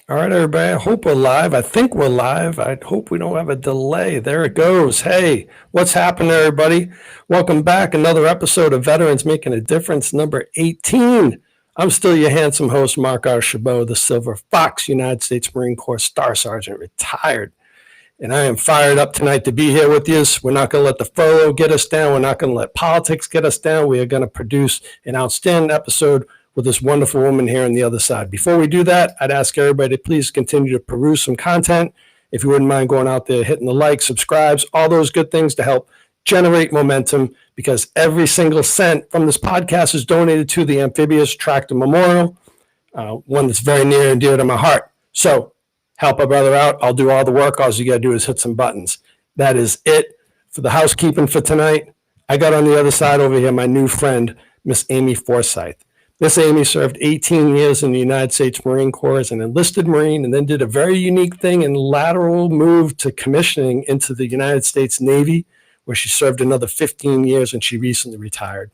All right, everybody. I hope we're live. I think we're live. I hope we don't have a delay. There it goes. Hey, what's happening, everybody? Welcome back. Another episode of Veterans Making a Difference, number 18. I'm still your handsome host, Mark R. Chabot, the Silver Fox, United States Marine Corps Star Sergeant, retired. And I am fired up tonight to be here with you. We're not going to let the furlough get us down. We're not going to let politics get us down. We are going to produce an outstanding episode with this wonderful woman here on the other side. Before we do that, I'd ask everybody to please continue to peruse some content. If you wouldn't mind going out there, hitting the like, subscribes, all those good things to help generate momentum, because every single cent from this podcast is donated to the Amphibious Tractor Memorial, one that's very near and dear to my heart. So help a brother out. I'll do all the work. All you got to do is hit some buttons. That is it for the housekeeping for tonight. I got on the other side over here my new friend, Miss Amy Forsythe. Miss Amy served 18 years in the United States Marine Corps as an enlisted Marine, and then did a very unique thing and lateral move to commissioning into the United States Navy, where she served another 15 years and she recently retired.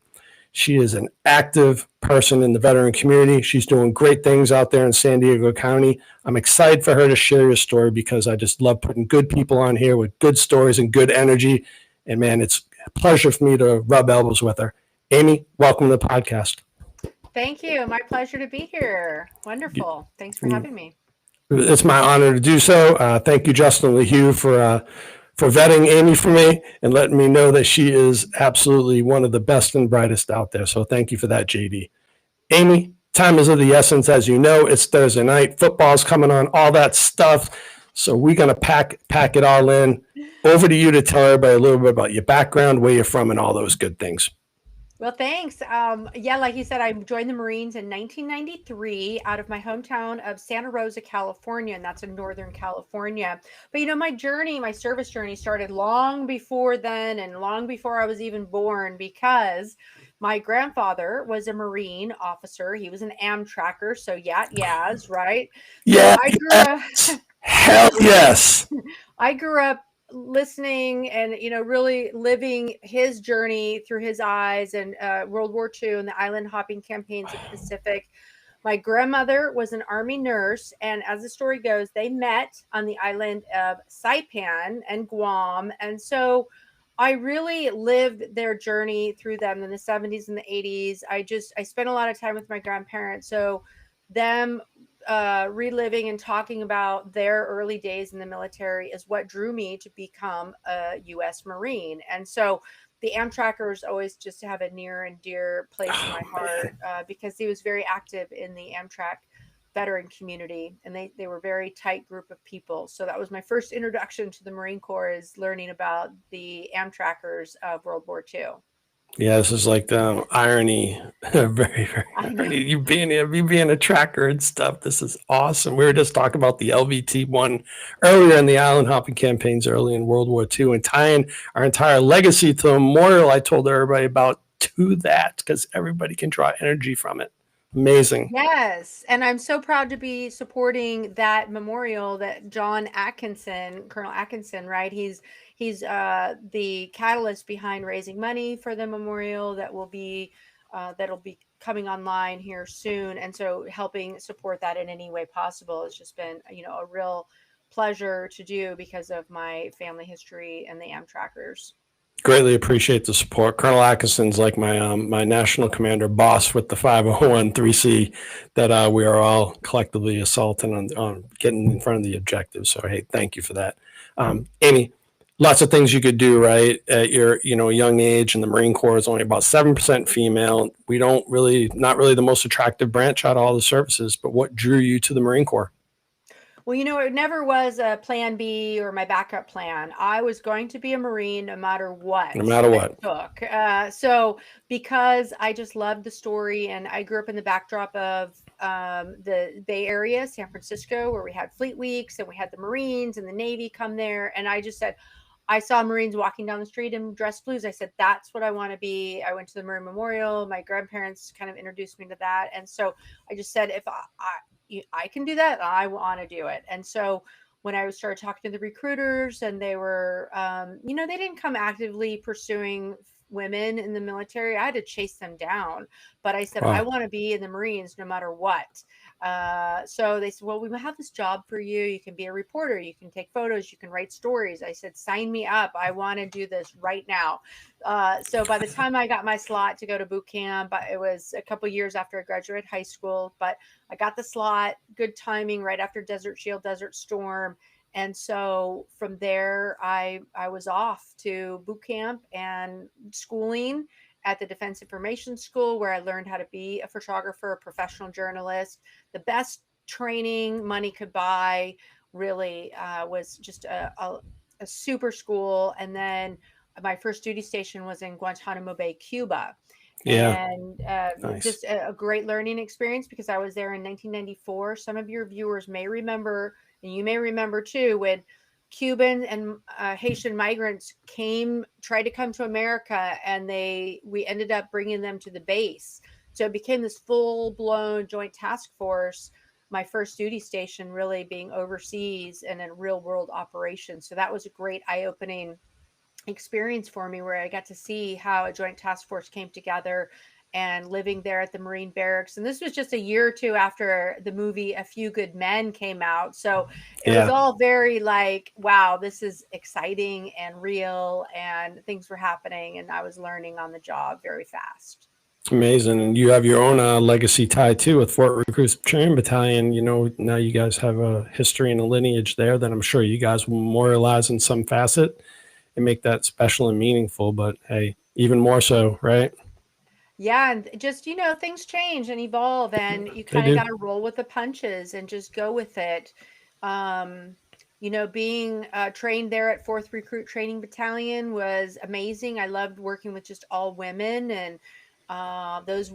She is an active person in the veteran community. She's doing great things out there in San Diego County. I'm excited for her to share her story, because I just love putting good people on here with good stories and good energy. And man, it's a pleasure for me to rub elbows with her. Amy, welcome to the podcast. Thank you. My pleasure to be here. Wonderful. Thanks for having me. It's my honor to do so. Thank you, Justin LeHue, for vetting Amy for me and letting me know that she is absolutely one of the best and brightest out there. So thank you for that, JD. Amy, time is of the essence. As you know, it's Thursday night. Football's coming on, all that stuff. So we're going to pack it all in. Over to you to tell everybody a little bit about your background, where you're from, and all those good things. Well, thanks. Yeah, like you said, I joined the Marines in 1993 out of my hometown of Santa Rosa, California, and that's in Northern California. But my journey, my service journey started long before then and long before I was even born, because my grandfather was a Marine officer. He was an Amtracker, so yes, right? So Yeah, yes. Hell yes. I grew up listening and really living his journey through his eyes, and World War II and the island hopping campaigns of the Pacific. My grandmother was an Army nurse, and as the story goes, they met on the island of Saipan and Guam, and so I really lived their journey through them in the 70s and the 80s. I spent a lot of time with my grandparents, so them reliving and talking about their early days in the military is what drew me to become a U.S. Marine. And so the Amtrackers always just have a near and dear place in my heart, because he was very active in the Amtrak veteran community, and they were a very tight group of people. So that was my first introduction to the Marine Corps, is learning about the Amtrackers of World War II. Yeah, this is like the irony, very, very irony. You being a tracker and stuff. This is awesome. We were just talking about the LVT one earlier in the island hopping campaigns early in World War II, and tying our entire legacy to the memorial I told everybody about to that, because everybody can draw energy from it. Amazing. Yes, and I'm so proud to be supporting that memorial that John Atkinson, Colonel Atkinson, right? He's the catalyst behind raising money for the memorial that'll be coming online here soon, and so helping support that in any way possible has just been a real pleasure to do, because of my family history and the Amtrackers. Greatly appreciate the support. Colonel Atkinson's like my national commander boss with the 501(c) that we are all collectively assaulting on getting in front of the objectives. So hey, thank you for that, Amy. Lots of things you could do, right? At your young age, and the Marine Corps is only about 7% female. We not really the most attractive branch out of all the services. But what drew you to the Marine Corps? Well, it never was a plan B or my backup plan. I was going to be a Marine no matter what No matter what. it took. So because I just loved the story, and I grew up in the backdrop of the Bay Area, San Francisco, where we had Fleet Weeks and we had the Marines and the Navy come there. And I just said, I saw Marines walking down the street in dress blues. I said, that's what I want to be. I went to the Marine Memorial. My grandparents kind of introduced me to that. And so I just said, if I can do that, I want to do it. And so when I started talking to the recruiters, and they were, they didn't come actively pursuing women in the military. I had to chase them down, but I said, Wow. I want to be in the Marines no matter what. So they said, well, we have this job for you. You can be a reporter. You can take photos. You can write stories. I said, sign me up. I want to do this right now. So by the time I got my slot to go to boot camp, it was a couple years after I graduated high school, but I got the slot, good timing right after Desert Shield, Desert Storm. And so from there, I was off to boot camp and schooling at the Defense Information School, where I learned how to be a photographer, a professional journalist. The best training money could buy, really was just a super school. And then my first duty station was in Guantanamo Bay, Cuba. Yeah. And Nice. just a great learning experience, because I was there in 1994. Some of your viewers may remember, and you may remember too, when Cuban and Haitian migrants tried to come to America, and we ended up bringing them to the base. So it became this full-blown joint task force. My first duty station really being overseas and in real-world operations. So that was a great eye-opening experience for me, where I got to see how a joint task force came together, and living there at the Marine barracks. And this was just a year or two after the movie A Few Good Men came out. So it was all very like, wow, this is exciting and real, and things were happening, and I was learning on the job very fast. Amazing. And you have your own legacy tie too with Fort Recruits Training Battalion. You know, now you guys have a history and a lineage there that I'm sure you guys will memorialize in some facet and make that special and meaningful. But hey, even more so, right? Yeah, and just, things change and evolve, and you They kind of do. got to roll with the punches and just go with it. Um, being trained there at 4th Recruit Training Battalion was amazing. I loved working with just all women, and those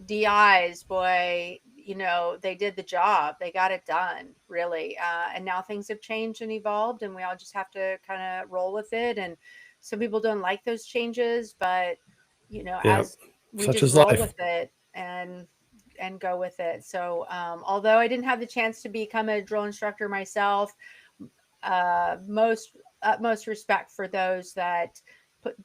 DIs, boy, they did the job. They got it done, really. And now things have changed and evolved, and we all just have to kind of roll with it. And some people don't like those changes, but, Yeah. as we Such just is roll life. with it and go with it. So, although I didn't have the chance to become a drill instructor myself, utmost respect for those that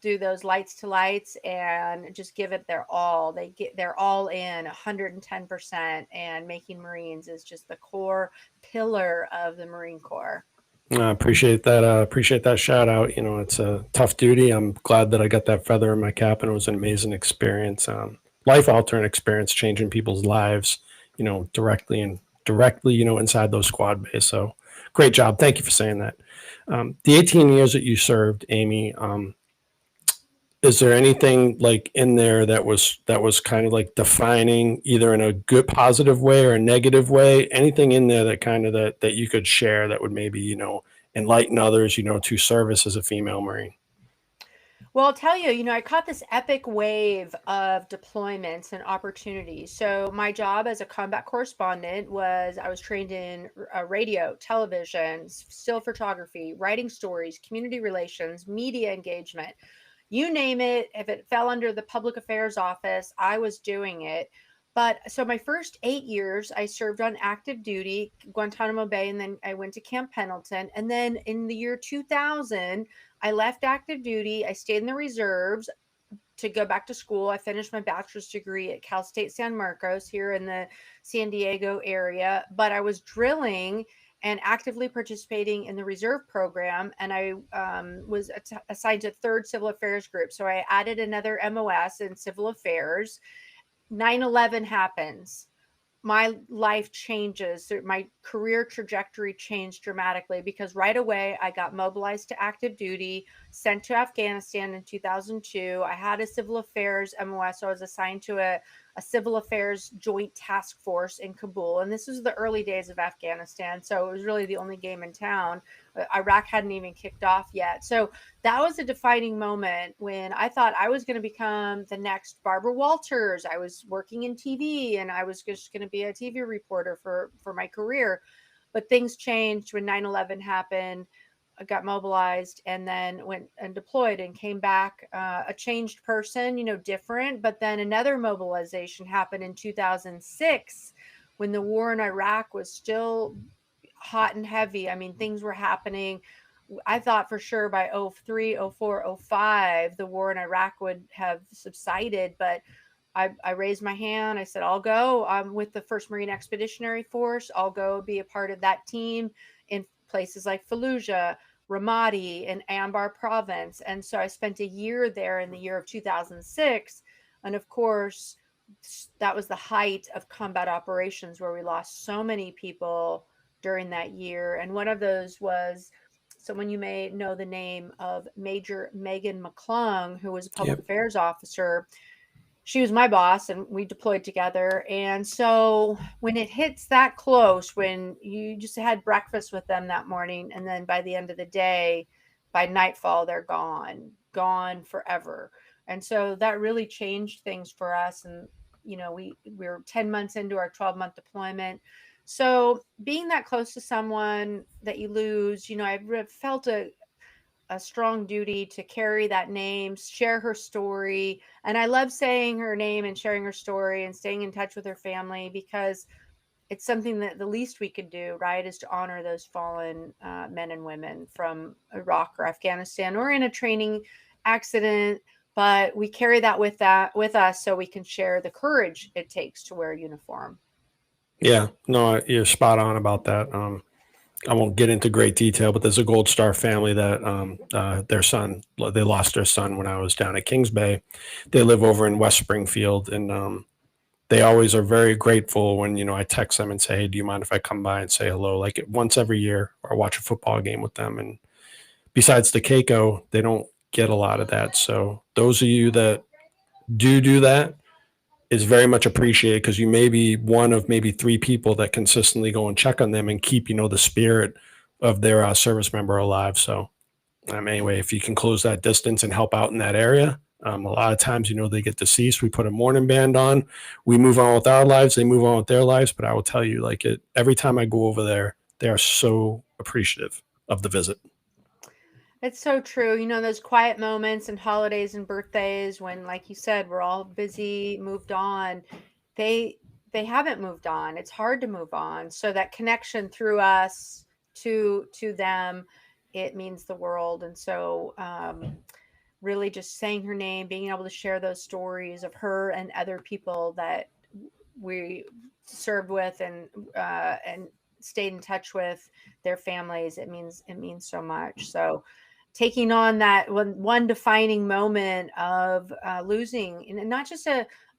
do those lights to lights and just give it their all. They're all in 110%, and making Marines is just the core pillar of the Marine Corps. I appreciate that. Appreciate that shout out. You know, it's a tough duty. I'm glad that I got that feather in my cap, and it was an amazing experience. Life altering experience, changing people's lives, directly, inside those squad bays. So great job. Thank you for saying that. The 18 years that you served, Amy, is there anything like in there that was kind of like defining, either in a good positive way or a negative way? Anything in there that kind of that you could share that would maybe enlighten others to service as a female Marine? Well, I'll tell you, I caught this epic wave of deployments and opportunities. So my job as a combat correspondent was, I was trained in radio, television, still photography, writing stories, community relations, media engagement. You name it. If it fell under the public affairs office, I was doing it. But so my first 8 years, I served on active duty, Guantanamo Bay, and then I went to Camp Pendleton. And then in the year 2000, I left active duty. I stayed in the reserves to go back to school. I finished my bachelor's degree at Cal State San Marcos here in the San Diego area, but I was drilling and actively participating in the reserve program. And I was assigned to 3rd Civil Affairs Group. So I added another MOS in civil affairs. 9/11 happens. My life changes. My career trajectory changed dramatically, because right away I got mobilized to active duty, sent to Afghanistan in 2002. I had a civil affairs MOS. So I was assigned to a civil affairs joint task force in Kabul. And this was the early days of Afghanistan. So it was really the only game in town. Iraq hadn't even kicked off yet. So that was a defining moment when I thought I was going to become the next Barbara Walters. I was working in TV, and I was just going to be a TV reporter for my career. But things changed when 9/11 happened. I got mobilized, and then went and deployed and came back a changed person, different. But then another mobilization happened in 2006, when the war in Iraq was still hot and heavy. I mean, things were happening. I thought for sure by 03, 04, 05, the war in Iraq would have subsided, but I raised my hand. I said, I'll go. I'm with the 1st Marine Expeditionary Force. I'll go be a part of that team in places like Fallujah, Ramadi, and Anbar Province. And so I spent a year there in the year of 2006. And of course, that was the height of combat operations where we lost so many people during that year. And one of those was someone you may know the name of Major Megan McClung, who was a public affairs officer. She was my boss and we deployed together. And so when it hits that close, when you just had breakfast with them that morning, and then by the end of the day, by nightfall, they're gone forever. And so that really changed things for us. And, we were 10 months into our 12-month deployment. So being that close to someone that you lose, I've felt a strong duty to carry that name, share her story. And I love saying her name and sharing her story and staying in touch with her family, because it's something that the least we could do, right, is to honor those fallen men and women from Iraq or Afghanistan or in a training accident. But we carry that with us so we can share the courage it takes to wear a uniform. Yeah, no, you're spot on about that. I won't get into great detail, but there's a Gold Star family that their son, they lost their son when I was down at Kings Bay. They live over in West Springfield, and they always are very grateful when, I text them and say, hey, do you mind if I come by and say hello? Like once every year, or watch a football game with them. And besides the Keiko, they don't get a lot of that. So those of you that do that is very much appreciated, because you may be one of maybe 3 people that consistently go and check on them and keep, the spirit of their service member alive. So anyway, if you can close that distance and help out in that area, a lot of times, they get deceased. We put a mourning band on, we move on with our lives, they move on with their lives. But I will tell you, every time I go over there, they are so appreciative of the visit. It's so true. Those quiet moments and holidays and birthdays when, like you said, we're all busy, moved on. They haven't moved on. It's hard to move on. So that connection through us to them, it means the world. And so really just saying her name, being able to share those stories of her and other people that we served with and stayed in touch with their families, it means so much. So taking on that one defining moment of losing, and not just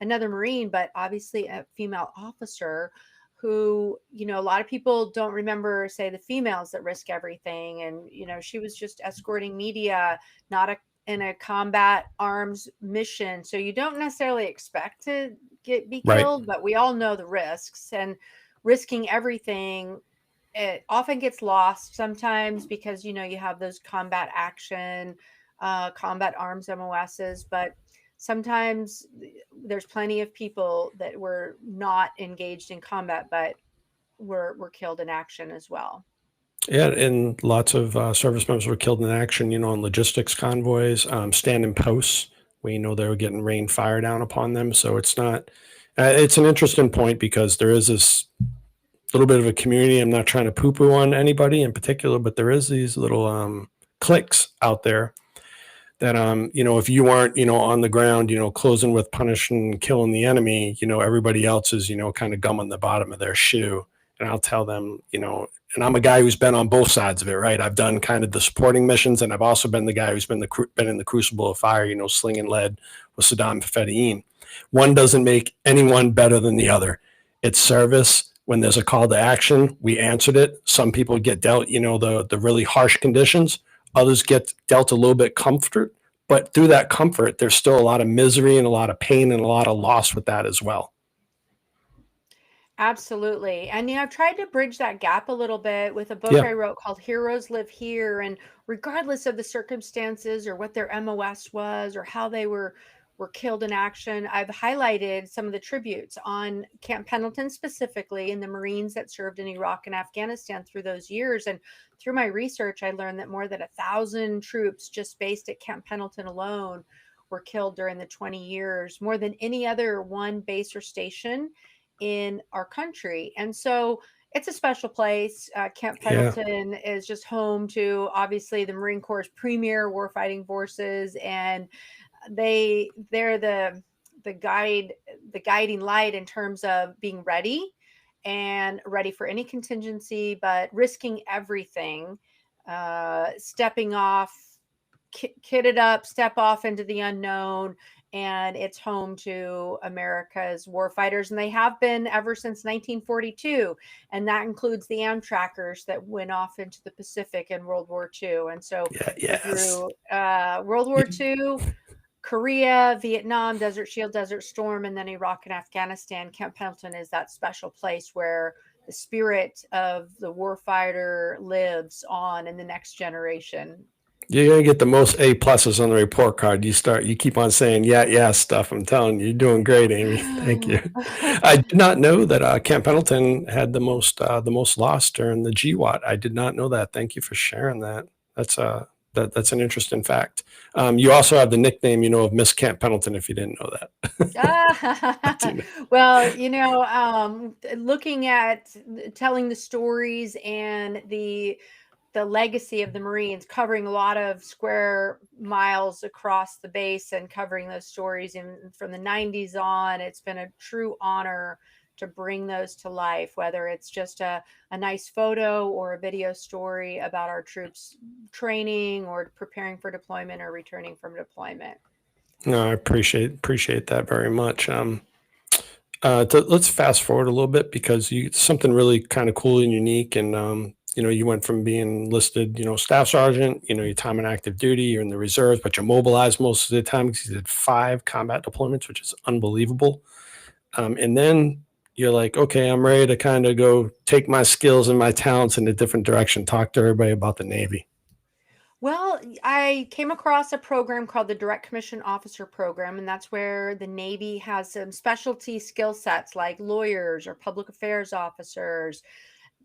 another Marine, but obviously a female officer who, a lot of people don't remember, say, the females that risk everything. And, she was just escorting media, not in a combat arms mission. So you don't necessarily expect to be killed, but we all know the risks, and risking everything, it often gets lost sometimes because, you have those combat action, combat arms MOSs, but sometimes there's plenty of people that were not engaged in combat, but were killed in action as well. Yeah, and lots of service members were killed in action, on logistics convoys, standing posts. We know they were getting rain fire down upon them. So it's not, it's an interesting point, because there is this little bit of a community. I'm not trying to poo-poo on anybody in particular, but there is these little cliques out there that, if you aren't, on the ground, closing with punishing and killing the enemy, everybody else is, kind of gumming the bottom of their shoe. And I'll tell them, and I'm a guy who's been on both sides of it, right? I've done kind of the supporting missions, and I've also been the guy who's been in the crucible of fire, slinging lead with Saddam Hussein. One doesn't make anyone better than the other. It's service. When there's a call to action, we answered it. Some people get dealt, the really harsh conditions. Others get dealt a little bit comfort, but through that comfort, there's still a lot of misery and a lot of pain and a lot of loss with that as well. Absolutely. And, I've tried to bridge that gap a little bit with a book I wrote called Heroes Live Here. And regardless of the circumstances or what their MOS was or how they were killed in action, I've highlighted some of the tributes on Camp Pendleton specifically, and the Marines that served in Iraq and Afghanistan through those years. And through my research, I learned that more than 1,000 troops just based at Camp Pendleton alone were killed during the 20 years, more than any other one base or station in our country. And so It's a special place. Camp Yeah. Pendleton is just home to obviously the Marine Corps' premier warfighting forces, and they're the guiding light in terms of being ready and ready for any contingency, but risking everything, stepping off, kitted up, step off into the unknown. And it's home to America's warfighters, and they have been ever since 1942. And that includes the Amtrackers that went off into the Pacific in World War II. And so Yeah. Yes. through World War II, Korea, Vietnam, Desert Shield, Desert Storm, and then Iraq and Afghanistan, Camp Pendleton is that special place where the spirit of the warfighter lives on in the next generation. You're going to get the most A pluses on the report card. You keep on saying, yeah, stuff. I'm telling you, you're doing great, Amy. Thank you. I did not know that Camp Pendleton had the most loss during the GWAT. I did not know that. Thank you for sharing that. That's an interesting fact. You also have the nickname, of Miss Camp Pendleton, if you didn't know that. Well, looking at telling the stories and the legacy of the Marines, covering a lot of square miles across the base and covering those stories from the 90s on, it's been a true honor to bring those to life, whether it's just a nice photo or a video story about our troops training or preparing for deployment or returning from deployment. No, I appreciate that very much. Let's fast forward a little bit, because something really kind of cool and unique. And, you went from being enlisted, staff sergeant, your time on active duty, you're in the reserves, but you're mobilized most of the time because you did 5 combat deployments, which is unbelievable. And then you're like, okay, I'm ready to kind of go take my skills and my talents in a different direction. Talk to everybody about the Navy. Well, I came across a program called the Direct Commission Officer Program, and that's where the Navy has some specialty skill sets like lawyers or public affairs officers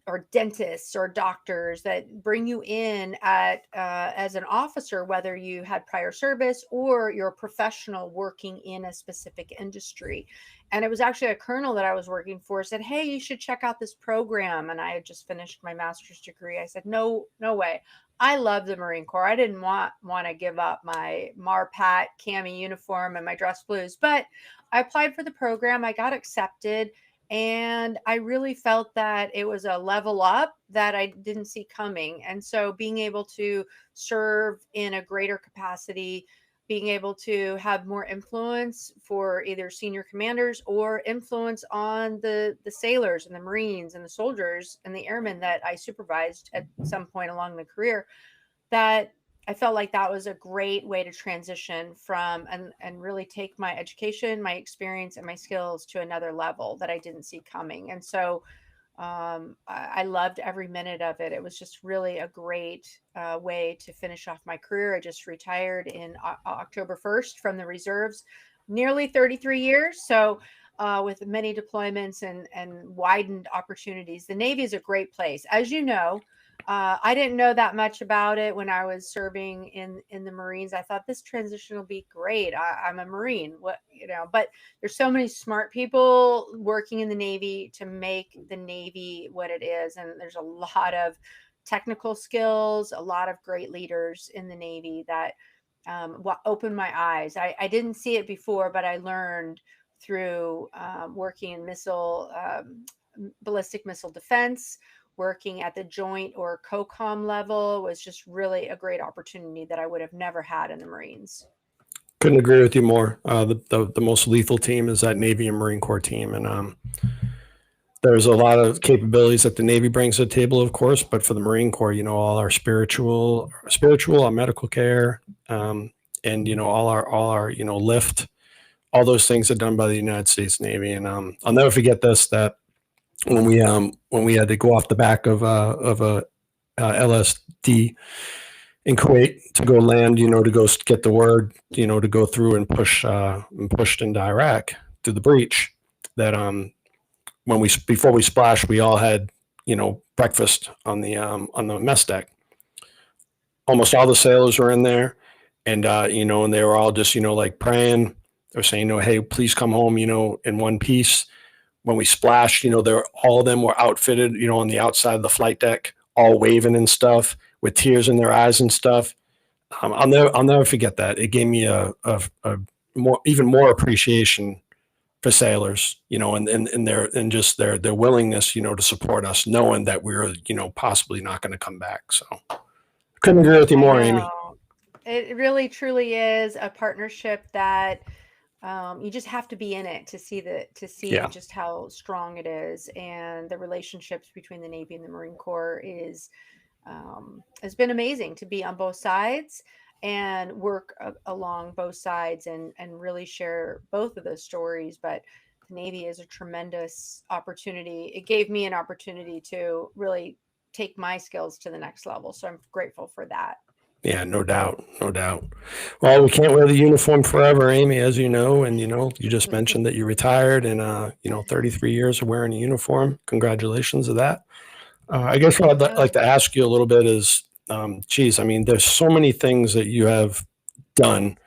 or dentists or doctors that bring you in as an officer, whether you had prior service or you're a professional working in a specific industry. And it was actually a colonel that I was working for said, "Hey, you should check out this program." And I had just finished my master's degree. I said, no way. I love the Marine Corps. I didn't want to give up my Marpat cami uniform and my dress blues, but I applied for the program. I got accepted. And I really felt that it was a level up that I didn't see coming. And so being able to serve in a greater capacity, being able to have more influence for either senior commanders or influence on the sailors and the Marines and the soldiers and the airmen that I supervised at some point along the career, that I felt like that was a great way to transition from and really take my education, my experience, and my skills to another level that I didn't see coming. And so I loved every minute of it. It was just really a great way to finish off my career. I just retired in October 1st from the reserves, nearly 33 years. So with many deployments and widened opportunities. The Navy is a great place. As you know, I didn't know that much about it when I was serving in the Marines. I thought this transition will be great. I'm a Marine, but there's so many smart people working in the Navy to make the Navy what it is. And there's a lot of technical skills, a lot of great leaders in the Navy that opened my eyes. I didn't see it before, but I learned through working in ballistic missile defense, working at the joint or COCOM level was just really a great opportunity that I would have never had in the Marines. Couldn't agree with you more. The most lethal team is that Navy and Marine Corps team. And there's a lot of capabilities that the Navy brings to the table, of course, but for the Marine Corps, all our spiritual, our medical care, and, all our, lift, all those things are done by the United States Navy. And I'll never forget this, that when we had to go off the back of a LSD in Kuwait to go land, to go get the word, to go through and pushed into Iraq through the breach, that before we splashed, we all had breakfast on the mess deck. Almost all the sailors were in there, and and they were all just like praying. They were saying, hey, please come home, in one piece. when we splashed, all of them were outfitted, on the outside of the flight deck, all waving and stuff with tears in their eyes and stuff. I'll never forget that. It gave me a even more appreciation for sailors, and just their willingness, to support us, knowing that we were, possibly not going to come back. So couldn't agree with you more, Amy. It really truly is a partnership that you just have to be in it to see just how strong it is, and the relationships between the Navy and the Marine Corps has been amazing to be on both sides and work along both sides and really share both of those stories. But the Navy is a tremendous opportunity. It gave me an opportunity to really take my skills to the next level. So I'm grateful for that. Yeah, no doubt. Well, we can't wear the uniform forever, Amy, as you know, and, you just mentioned that you retired and, 33 years of wearing a uniform. Congratulations to that. I guess what I'd like to ask you a little bit is, there's so many things that you have done.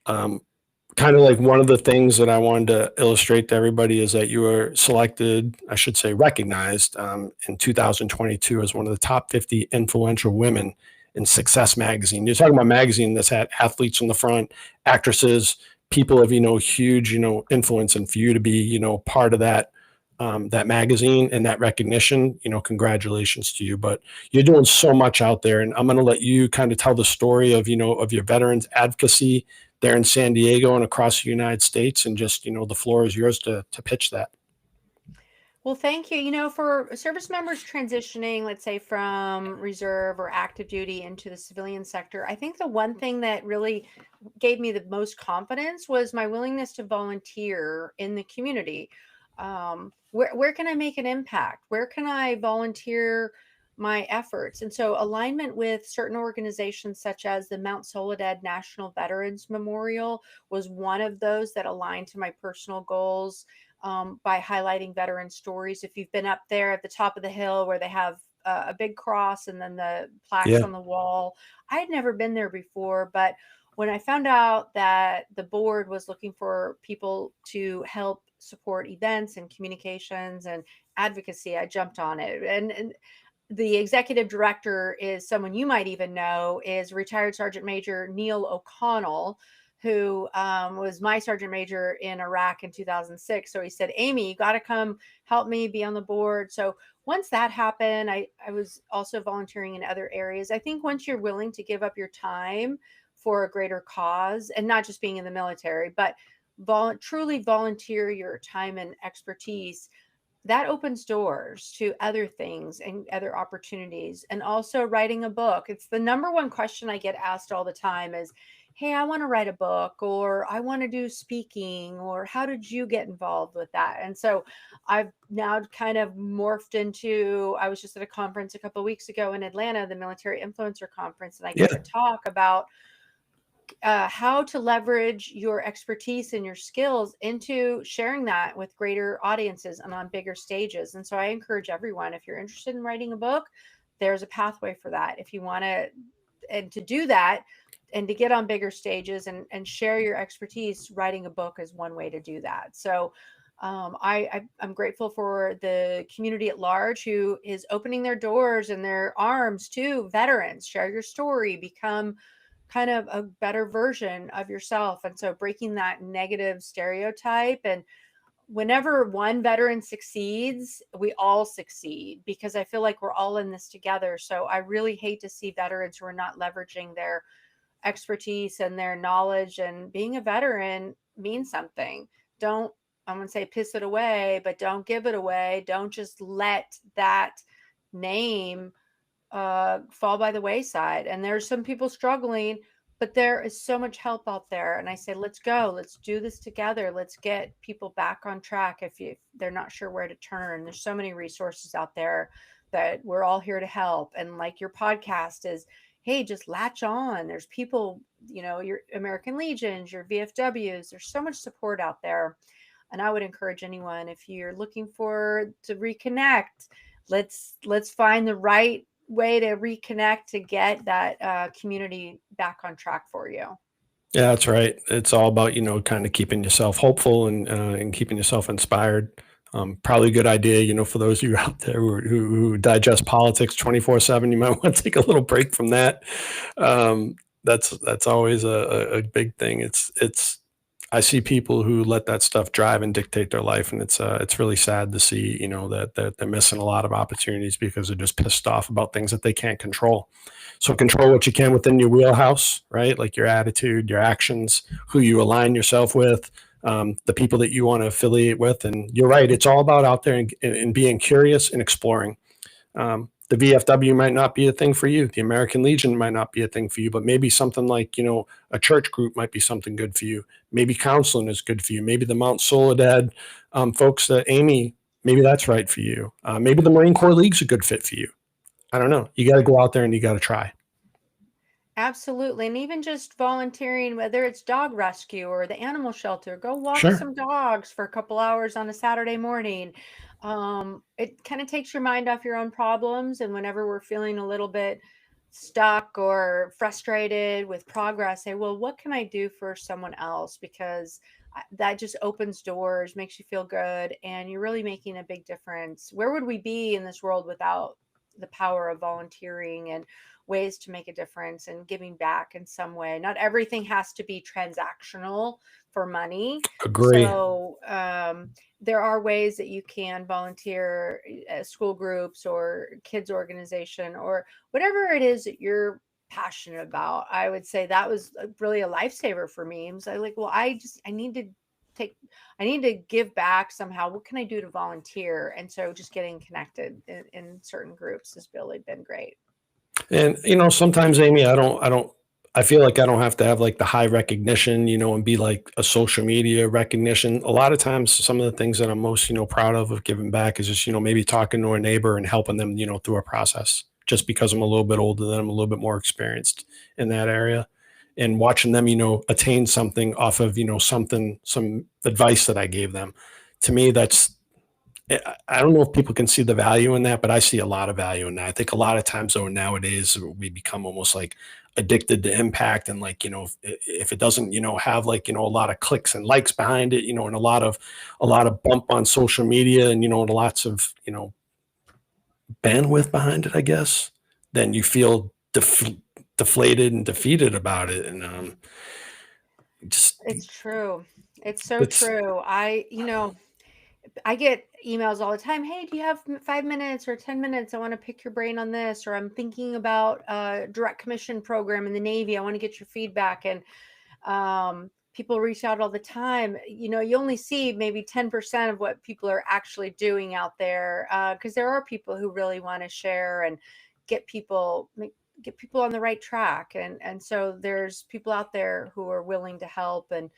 Kind of like one of the things that I wanted to illustrate to everybody is that you were selected, I should say recognized, in 2022 as one of the top 50 influential women in Success magazine. You're talking about a magazine that's had athletes on the front, actresses, people of, huge, influence, and for you to be, part of that, that magazine and that recognition, congratulations to you. But you're doing so much out there, and I'm going to let you kind of tell the story of, of your veterans advocacy there in San Diego and across the United States, and just, the floor is yours to pitch that. Well, thank you. For service members transitioning, let's say from reserve or active duty into the civilian sector, I think the one thing that really gave me the most confidence was my willingness to volunteer in the community. Where can I make an impact? Where can I volunteer my efforts? And so alignment with certain organizations such as the Mount Soledad National Veterans Memorial was one of those that aligned to my personal goals, by highlighting veteran stories. If you've been up there at the top of the hill where they have a big cross and then the plaques on the wall, I had never been there before, but when I found out that the board was looking for people to help support events and communications and advocacy, I jumped on it. And the executive director is someone you might even know, is retired Sergeant Major Neil O'Connell, who was my sergeant major in Iraq in 2006. So he said, Amy, you got to come help me be on the board. So once that happened, I was also volunteering in other areas. I think once you're willing to give up your time for a greater cause, and not just being in the military, but truly volunteer your time and expertise, that opens doors to other things and other opportunities. And also writing a book. It's the number one question I get asked all the time is, hey, I want to write a book, or I want to do speaking, or how did you get involved with that? And so I've now kind of morphed into, I was just at a conference a couple of weeks ago in Atlanta, the Military Influencer Conference, and I gave a talk about how to leverage your expertise and your skills into sharing that with greater audiences and on bigger stages. And so I encourage everyone, if you're interested in writing a book, there's a pathway for that. If you want to do that, and to get on bigger stages and share your expertise, writing a book is one way to do that. So I'm grateful for the community at large who is opening their doors and their arms to veterans. Share your story, become kind of a better version of yourself. And so breaking that negative stereotype, and whenever one veteran succeeds, we all succeed, because I feel like we're all in this together. So I really hate to see veterans who are not leveraging their expertise and their knowledge, and being a veteran means something. Don't, I'm going to say piss it away, but don't give it away. Don't just let that name fall by the wayside. And there's some people struggling, but there is so much help out there. And I say, let's go, let's do this together. Let's get people back on track. If they're not sure where to turn, there's so many resources out there that we're all here to help. And like your podcast is, hey, just latch on. There's people, your American Legions, your VFWs, there's so much support out there. And I would encourage anyone, if you're looking to reconnect, let's find the right way to reconnect to get that community back on track for you. Yeah, that's right. It's all about, kind of keeping yourself hopeful and keeping yourself inspired. Probably a good idea, for those of you out there who digest politics 24/7, you might want to take a little break from that. That's always a big thing. I see people who let that stuff drive and dictate their life, and it's really sad to see, that they're missing a lot of opportunities because they're just pissed off about things that they can't control. So control what you can within your wheelhouse, right? Like your attitude, your actions, who you align yourself with, the people that you want to affiliate with. And you're right, it's all about out there and being curious and exploring. The VFW might not be a thing for you. The American Legion might not be a thing for you, but maybe something like, a church group might be something good for you. Maybe counseling is good for you. Maybe the Mount Soledad folks that Amy, maybe that's right for you. Maybe the Marine Corps League's a good fit for you. I don't know. You got to go out there and you got to try. Absolutely. And even just volunteering, whether it's dog rescue or the animal shelter, go walk Sure. some dogs for a couple hours on a Saturday morning. It kind of takes your mind off your own problems. And whenever we're feeling a little bit stuck or frustrated with progress, say, well, what can I do for someone else? Because that just opens doors, makes you feel good, and you're really making a big difference. Where would we be in this world without the power of volunteering and ways to make a difference and giving back in some way? Not everything has to be transactional for money. Agree. So there are ways that you can volunteer at school groups or kids organization or whatever it is that you're passionate about. I would say that was really a lifesaver for me. I was like, well, I need to give back somehow. What can I do to volunteer? And so just getting connected in certain groups has really been great. And, sometimes, Amy, I feel like I don't have to have like the high recognition, and be like a social media recognition. A lot of times, some of the things that I'm most, proud of giving back is just, maybe talking to a neighbor and helping them, through a process, just because I'm a little bit older than them, a little bit more experienced in that area, and watching them, attain something off of, some advice that I gave them. To me, I don't know if people can see the value in that, but I see a lot of value in that. I think a lot of times, though, nowadays we become almost like addicted to impact, and like, if it doesn't, have like, a lot of clicks and likes behind it, and a lot of bump on social media, and, and lots of, bandwidth behind it, I guess, then you feel deflated and defeated about it. And It's true. It's so true. I get emails all the time. Hey, do you have 5 minutes or 10 minutes? I want to pick your brain on this, or I'm thinking about a direct commission program in the Navy. I want to get your feedback. And people reach out all the time. You only see maybe 10% of what people are actually doing out there, because there are people who really want to share and get people on the right track. And so there's people out there who are willing to help and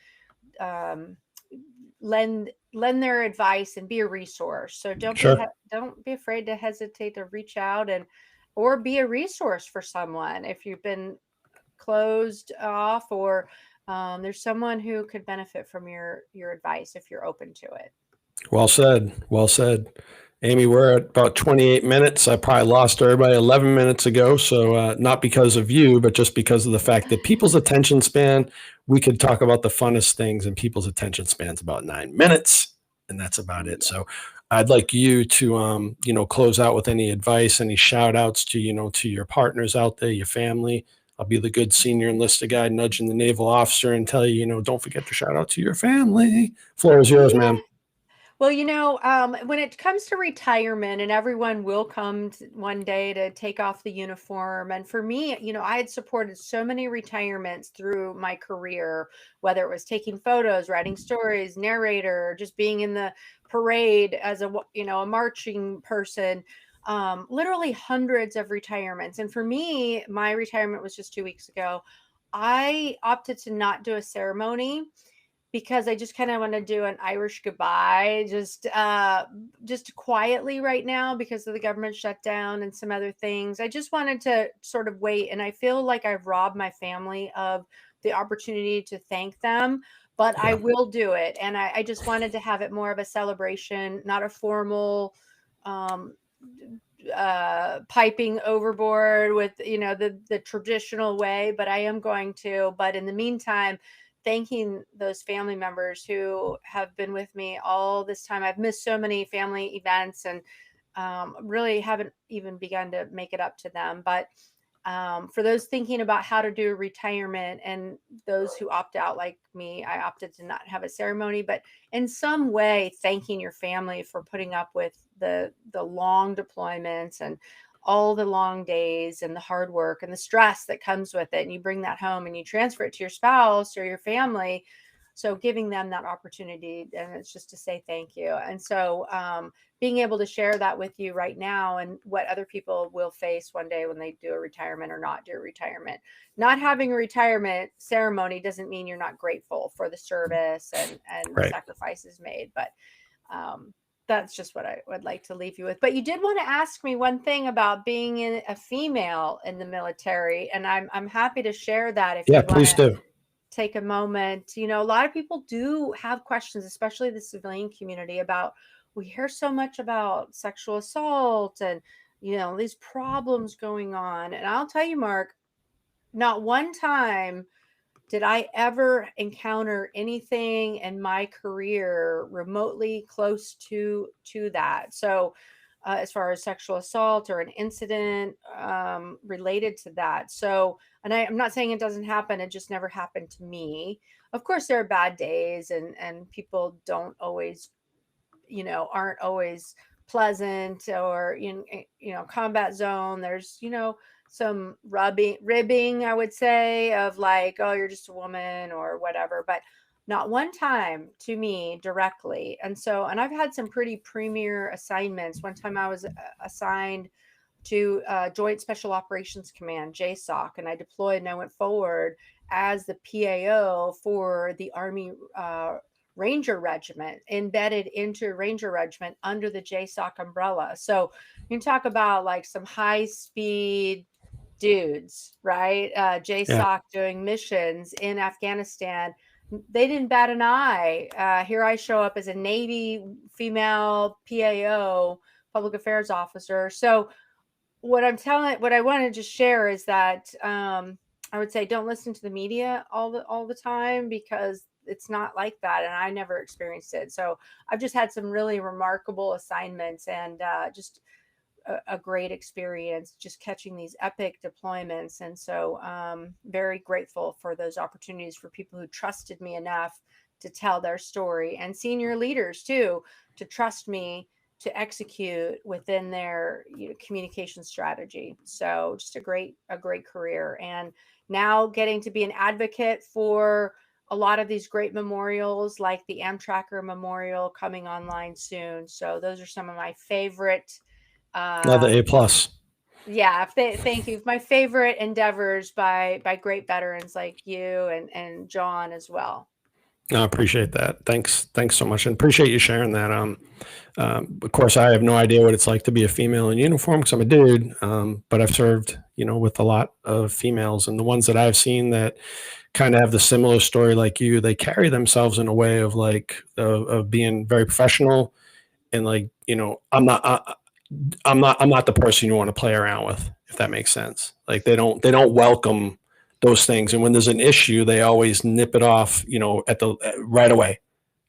lend their advice and be a resource. So don't be afraid to hesitate to reach out or be a resource for someone if you've been closed off, or there's someone who could benefit from your advice if you're open to it. Well said. Well said. Amy, we're at about 28 minutes. I probably lost everybody 11 minutes ago. So not because of you, but just because of the fact that people's attention span, we could talk about the funnest things, and people's attention span's about 9 minutes, and that's about it. So I'd like you to, close out with any advice, any shout outs to, to your partners out there, your family. I'll be the good senior enlisted guy nudging the naval officer and tell you, don't forget to shout out to your family. Floor is yours, ma'am. Well, when it comes to retirement, and everyone will come one day to take off the uniform. And for me, I had supported so many retirements through my career, whether it was taking photos, writing stories, narrator, or just being in the parade as a marching person. Literally hundreds of retirements. And for me, my retirement was just 2 weeks ago. I opted to not do a ceremony because I just kind of want to do an Irish goodbye, just quietly right now because of the government shutdown and some other things. I just wanted to sort of wait, and I feel like I've robbed my family of the opportunity to thank them, but I will do it. And I just wanted to have it more of a celebration, not a formal piping overboard with the traditional way, but I am going to. But in the meantime, thanking those family members who have been with me all this time. I've missed so many family events and really haven't even begun to make it up to them. But for those thinking about how to do retirement and those who opt out like me, I opted to not have a ceremony, but in some way thanking your family for putting up with the long deployments and all the long days and the hard work and the stress that comes with it. And you bring that home and you transfer it to your spouse or your family. So giving them that opportunity, and it's just to say thank you. And so being able to share that with you right now and what other people will face one day when they do a retirement or not do a retirement. Not having a retirement ceremony doesn't mean you're not grateful for the service and Right. sacrifices made. But that's just what I would like to leave you with. But you did want to ask me one thing about being a female in the military, and I'm happy to share that if you please do. take a moment. You know, a lot of people do have questions, especially the civilian community, about, we hear so much about sexual assault and, you know, these problems going on. And I'll tell you, Mark, not one time did I ever encounter anything in my career remotely close to that. So as far as sexual assault or an incident related to that. So, and I'm not saying it doesn't happen, it just never happened to me. Of course, there are bad days and people don't always, you know, aren't always pleasant, or in, you know, combat zone, there's, you know, some ribbing, I would say, of like, oh, you're just a woman or whatever, but not one time to me directly. And so, and I've had some pretty premier assignments. One time I was assigned to Joint Special Operations Command, JSOC, and I deployed and I went forward as the PAO for the Army Ranger Regiment, embedded into Ranger Regiment under the JSOC umbrella. So you can talk about like some high speed dudes, right? JSOC doing missions in Afghanistan. They didn't bat an eye. Here I show up as a Navy female PAO, public affairs officer. So what I wanted to just share is that I would say don't listen to the media all the time, because it's not like that, and I never experienced it. So I've just had some really remarkable assignments and just a great experience just catching these epic deployments. And so very grateful for those opportunities for people who trusted me enough to tell their story, and senior leaders too, to trust me to execute within their, you know, communication strategy. So just a great career. And now getting to be an advocate for a lot of these great memorials, like the Amtracker Memorial coming online soon. So those are some of my favorite. Another A+. Yeah, thank you. My favorite endeavors by great veterans like you and John as well. I appreciate that. Thanks so much, and appreciate you sharing that. Of course, I have no idea what it's like to be a female in uniform because I'm a dude, but I've served, you know, with a lot of females, and the ones that I've seen that kind of have the similar story like you, they carry themselves in a way of like of being very professional, and like, you know, I'm not the person you want to play around with, if that makes sense. Like they don't welcome those things, and when there's an issue, they always nip it off, you know, right away.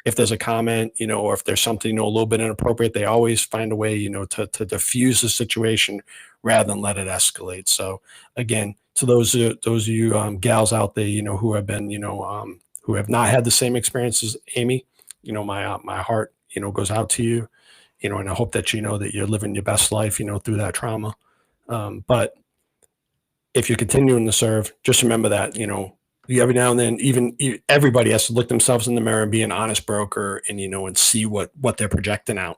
If there's a comment, you know, or if there's something, you know, a little bit inappropriate, they always find a way, you know, to diffuse the situation rather than let it escalate. So again, to those of you gals out there, you know, who have been, you know, who have not had the same experience as Amy, you know, my heart, you know, goes out to you, you know, and I hope that you know that you're living your best life, you know, through that trauma. But if you're continuing to serve, just remember that, you know, every now and then, everybody has to look themselves in the mirror and be an honest broker, and, you know, and see what they're projecting out,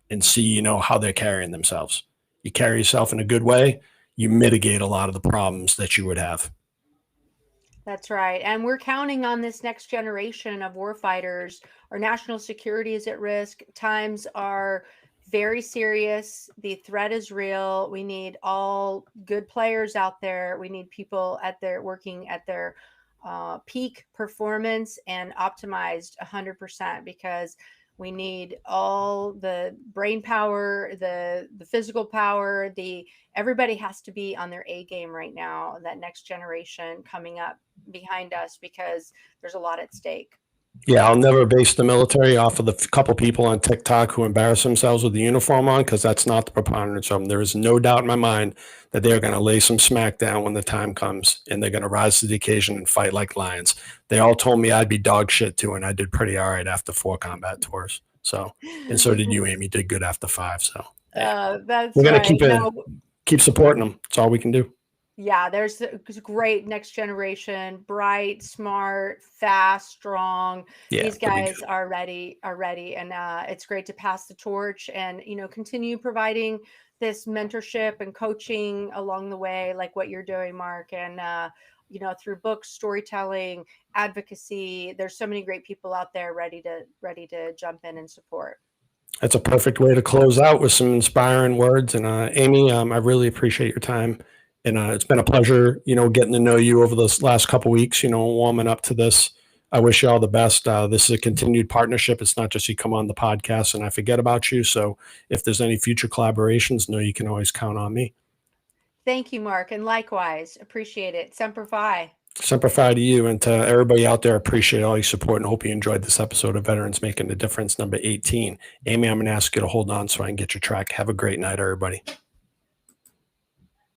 and see, you know, how they're carrying themselves. You carry yourself in a good way, you mitigate a lot of the problems that you would have. That's right. And we're counting on this next generation of warfighters. Our national security is at risk. Times are very serious. The threat is real. We need all good players out there. We need people working at their peak performance and optimized 100%, because We need all the brain power, the physical power, everybody has to be on their A game right now, that next generation coming up behind us, because there's a lot at stake. Yeah, I'll never base the military off of the couple people on TikTok who embarrass themselves with the uniform on, because that's not the preponderance of them. There is no doubt in my mind that they're going to lay some smack down when the time comes, and they're going to rise to the occasion and fight like lions. They all told me I'd be dog shit too, and I did pretty all right after 4 combat tours. So, and so did you, Amy. Did good after 5. So that's we're going right. to keep supporting them. That's all we can do. Yeah, there's a great next generation, bright, smart, fast, strong. Yeah, These guys are ready, and it's great to pass the torch and, continue providing this mentorship and coaching along the way, like what you're doing, Mark, and through books, storytelling, advocacy. There's so many great people out there ready to jump in and support. That's a perfect way to close out with some inspiring words. And Amy, I really appreciate your time. And it's been a pleasure, getting to know you over this last couple of weeks, warming up to this. I wish you all the best. This is a continued partnership. It's not just you come on the podcast and I forget about you. So if there's any future collaborations, you can always count on me. Thank you, Mark. And likewise, appreciate it. Semper Fi. Semper Fi to you, and to everybody out there. Appreciate all your support and hope you enjoyed this episode of Veterans Making a Difference, number 18. Amy, I'm going to ask you to hold on so I can get your track. Have a great night, everybody.